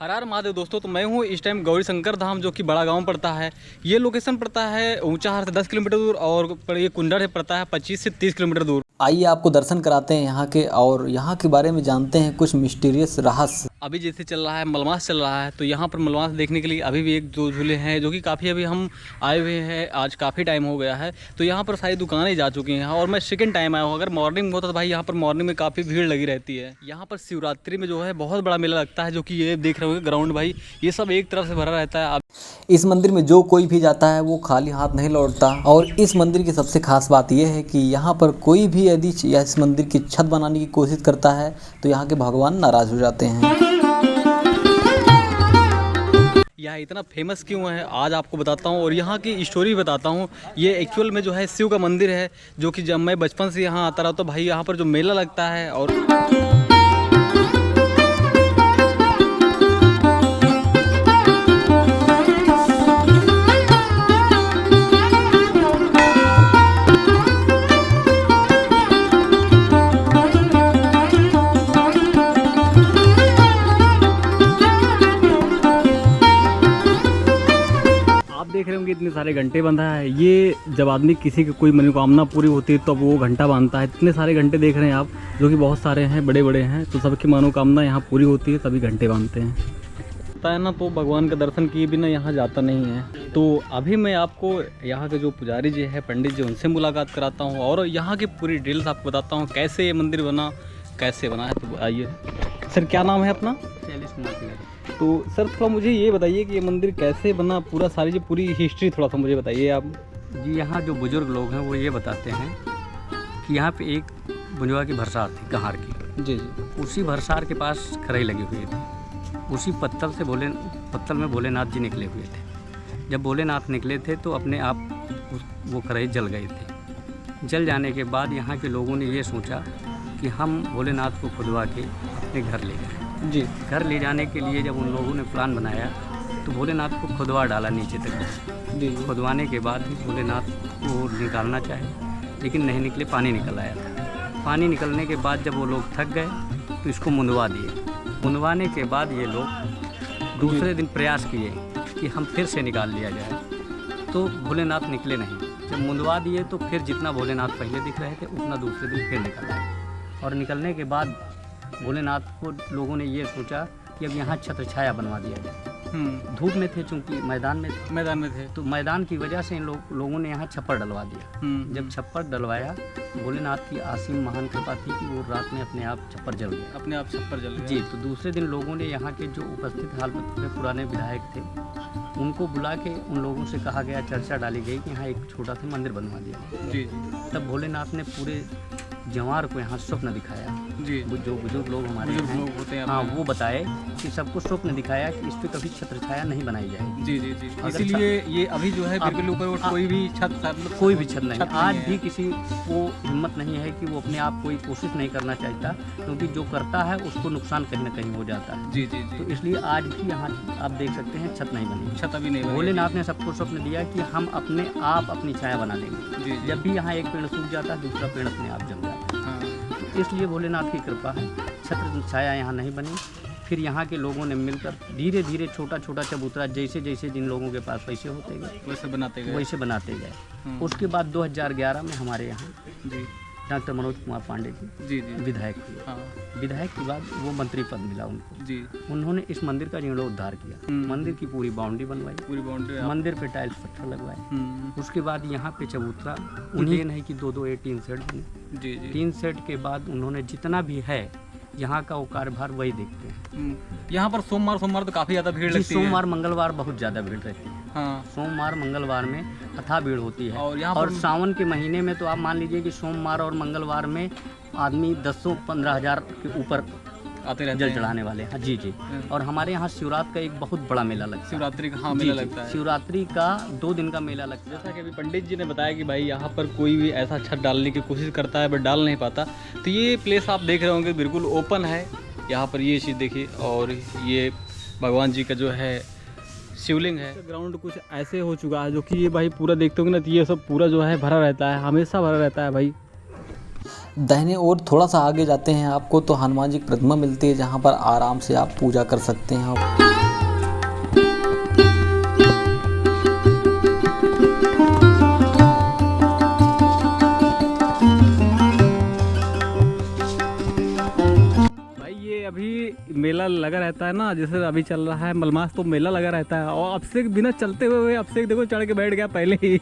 हर हर महादेव दोस्तों, तो मैं हूँ इस टाइम गौरी शंकर धाम, जो कि बड़ा गांव पड़ता है। ये लोकेशन पड़ता है ऊंचाहार से 10 किलोमीटर दूर और ये कुंडर से पड़ता है 25 से 30 किलोमीटर दूर। आइए आपको दर्शन कराते हैं यहाँ के और यहाँ के बारे में जानते हैं कुछ मिस्टीरियस रहस्य। अभी जैसे चल रहा है मलमास चल रहा है, तो यहाँ पर मलमास देखने के लिए अभी भी एक दो झूले हैं, जो कि काफ़ी अभी हम आए हुए हैं, आज काफ़ी टाइम हो गया है। तो यहाँ पर सारी दुकानें जा चुकी हैं और मैं सेकंड टाइम आया हूँ। अगर मॉर्निंग में होता तो भाई यहाँ पर मॉर्निंग में काफ़ी भीड़ लगी रहती है। यहाँ पर शिवरात्रि में जो है बहुत बड़ा मेला लगता है, जो कि ये देख रहे होंगे ग्राउंड भाई, ये सब एक तरफ से भरा रहता है। इस मंदिर में जो कोई भी जाता है वो खाली हाथ नहीं लौटता। और इस मंदिर की सबसे खास बात यह है कि यहाँ पर कोई भी यदि इस मंदिर की छत बनाने की कोशिश करता है तो यहाँ के भगवान नाराज हो जाते हैं। यह इतना फेमस क्यों है आज आपको बताता हूँ, और यहाँ की स्टोरी बताता हूँ। ये एक्चुअल में जो है शिव का मंदिर है, जो कि जब मैं बचपन से यहाँ आता रहा तो भाई यहाँ पर जो मेला लगता है और देख रहे होंगे इतने सारे घंटे बंधा है। ये जब आदमी किसी की कोई मनोकामना पूरी होती है तो वो घंटा बांधता है। इतने सारे घंटे देख रहे हैं आप, जो कि बहुत सारे हैं, बड़े बड़े हैं। तो सबकी मनोकामना यहाँ पूरी होती है तभी घंटे बांधते हैं। पता है ना, तो भगवान का दर्शन किए बिना यहाँ जाता नहीं है। तो अभी मैं आपको यहाँ के जो पुजारी जी है, पंडित जी, उनसे मुलाकात कराता हूँ और यहाँ की पूरी डिटेल्स आपको बताता हूँ, कैसे ये मंदिर बना, कैसे बना है। तो आइए सर, क्या नाम है अपना? तो सर थोड़ा मुझे ये बताइए कि ये मंदिर कैसे बना, पूरी हिस्ट्री थोड़ा सा मुझे बताइए आप। जी, यहाँ जो बुजुर्ग लोग हैं वो ये बताते हैं कि यहाँ पे एक बुंजवा की भरसार थी, कहार की। जी जी। उसी भरसार के पास खराई लगी हुई थी। उसी पत्तल में भोलेनाथ जी निकले हुए थे। जब भोलेनाथ निकले थे तो अपने आप वो खराई जल गए थे। जल जाने के बाद यहाँ के लोगों ने ये सोचा कि हम भोलेनाथ को खुदवा के अपने घर ले गए। जी। घर ले जाने के लिए जब उन लोगों ने प्लान बनाया तो भोलेनाथ को खुदवा डाला नीचे तक। जी। खुदवाने के बाद भी भोलेनाथ को निकालना चाहे, लेकिन नहीं निकले, पानी निकल आया था। पानी निकलने के बाद जब वो लोग थक गए तो इसको मुंदवा दिए। मुंदवाने के बाद ये लोग दूसरे दिन प्रयास किए कि हम फिर से निकाल लिया जाए, तो भोलेनाथ निकले नहीं। जब मुंदवा दिए तो फिर जितना भोलेनाथ पहले दिख रहे थे उतना दूसरे दिन फिर निकल आए। और निकलने के बाद भोलेनाथ को लोगों ने ये सोचा कि अब यहाँ छत्र छाया बनवा दिया जाए। धूप में थे, चूंकि मैदान में थे, तो मैदान की वजह से इन लोगों ने यहाँ छप्पर डलवा दिया। जब छप्पर डलवाया, भोलेनाथ की असीम महान कृपा थी कि वो रात में अपने आप छप्पर जल गया। जी। तो दूसरे दिन लोगों ने यहाँ के जो उपस्थित हाल में पुराने विधायक थे, उनको बुला के उन लोगों से कहा गया, चर्चा डाली गई कि यहाँ एक छोटा सा मंदिर बनवा दिया। जी। तब भोलेनाथ ने पूरे जवार को यहाँ स्वप्न दिखाया। जी। जो बुजुर्ग लोग हमारे होते हैं, हाँ, वो बताए कि सबको स्वप्न दिखाया कि इस पे कभी छत्र छाया नहीं बनाई जाएगी। जी जी जी। इसीलिए ये अभी जो है बिल्कुल ऊपर कोई भी छत नहीं। आज भी किसी को हिम्मत नहीं है कि वो अपने आप कोई कोशिश नहीं करना चाहता, क्योंकि जो करता है उसको नुकसान कहीं ना कहीं हो जाता है। जी जी जी। तो इसलिए आज भी यहाँ आप देख सकते हैं छत नहीं बनी, छत अभी नहीं। भोलेनाथ ने सबको स्वप्न दिया कि हम अपने आप अपनी छाया बना लेंगे। जब भी यहाँ एक पेड़ सूख जाता है, दूसरा पेड़ अपने आप जम जाता है। इसलिए भोलेनाथ की कृपा है, छत्र छाया यहाँ नहीं बनी। फिर यहाँ के लोगों ने मिलकर धीरे धीरे छोटा छोटा चबूतरा, जैसे जैसे जिन लोगों के पास पैसे होते गए वैसे बनाते गए। उसके बाद 2011 में हमारे यहाँ डॉक्टर मनोज कुमार पांडे जी विधायक हुए। विधायक के बाद वो मंत्री पद मिला उनको। जी। उन्होंने इस मंदिर का जीर्णोद्धार किया। मंदिर की पूरी बाउंड्री बनवाई, मंदिर पे टाइल्स पत्थर लगवाए। उसके बाद यहाँ पे चबूतरा, उन्हें नहीं कि दो टीन सेट बने। टीन सेट के बाद उन्होंने जितना भी है यहाँ का वो कार्यभार वही देखते हैं। यहाँ पर सोमवार तो काफ़ी ज़्यादा भीड़ लगती है। सोमवार मंगलवार बहुत ज़्यादा भीड़ रहती है। हाँ। सोमवार मंगलवार में अथाह भीड़ होती है। और सावन के महीने में तो आप मान लीजिए कि सोमवार और मंगलवार में आदमी 10-15 हज़ार के ऊपर आते रहते, जल चढ़ाने वाले। हाँ जी जी। और हमारे यहाँ शिवरात्रि का एक बहुत बड़ा मेला लगता है। शिवरात्रि का मेला लगता है। शिवरात्रि का 2 दिन का मेला लगता है। जैसा कि अभी पंडित जी ने बताया कि भाई यहाँ पर कोई भी ऐसा छत डालने की कोशिश करता है बट डाल नहीं पाता। तो ये प्लेस आप देख रहे होंगे बिल्कुल ओपन है। यहाँ पर ये चीज़ देखिए, और ये भगवान जी का जो है शिवलिंग है। ग्राउंड कुछ ऐसे हो चुका है, जो कि ये भाई पूरा देखते होंगे ना, तो ये सब पूरा जो है भरा रहता है, हमेशा भरा रहता है भाई। दाहिने ओर थोड़ा सा आगे जाते हैं आपको तो हनुमान जी की प्रतिमा मिलती है, जहाँ पर आराम से आप पूजा कर सकते हैं। अभी मेला लगा रहता है ना, जैसे अभी चल रहा है मलमास, तो मेला लगा रहता है और अब से बिना चलते हुए अब से देखो चढ़ के बैठ गया पहले ही